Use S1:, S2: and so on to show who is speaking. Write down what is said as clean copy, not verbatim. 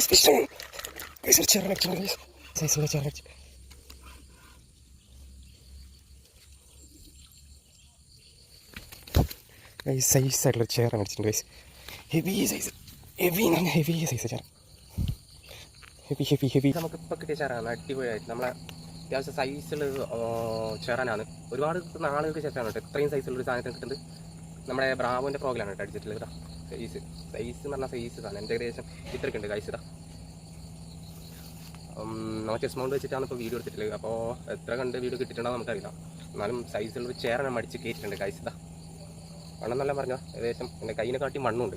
S1: സൈസായിട്ടുള്ള ചേർ മേടിച്ചിട്ടുണ്ട് guys. Heavy size, heavy എന്ന് പറഞ്ഞാൽ ഹെവി സൈസ് ചേർ, ഹെവി. നമുക്കിപ്പോൾ കിട്ടിയ ചേറാണ് അടിപൊളിയായിട്ട്. നമ്മളെ അത്യാവശ്യം സൈസുള്ള ചേറാനാണ്. ഒരുപാട് നാളുകൾക്ക് ശേഷമാണ് കേട്ടോ ഇത്രയും സൈസുള്ളൊരു സാധനത്തിന് കിട്ടുന്നത്. നമ്മുടെ ബ്രാവോൻ്റെ പ്രോഗ്രാമാണ് കേട്ടോ അടിച്ചിട്ടുള്ളത്. കേട്ടോ സൈസ് എന്ന് പറഞ്ഞാൽ സൈസ് സാധനം എൻ്റെ ഏകദേശം ഇത്രയ്ക്ക് ഉണ്ട് ഗൈസ്. ഇതാ നമ്മൾ ചെസ് മൗണ്ട് വെച്ചിട്ടാണ് ഇപ്പോൾ വീഡിയോ എടുത്തിട്ടുള്ളത്. അപ്പോൾ എത്ര കണ്ട് വീഡിയോ കിട്ടിയിട്ടുണ്ടോ നമുക്കറിയില്ല. എന്നാലും സൈസുള്ളൊരു ചേർ ഞാൻ മടിച്ച് കയറ്റിയിട്ടുണ്ട് ഗൈസ്. ഇതാ മണ്ണെന്നെല്ലാം പറഞ്ഞാൽ ഏകദേശം എൻ്റെ കയ്യിനെ കാട്ടി മണ്ണുണ്ട്.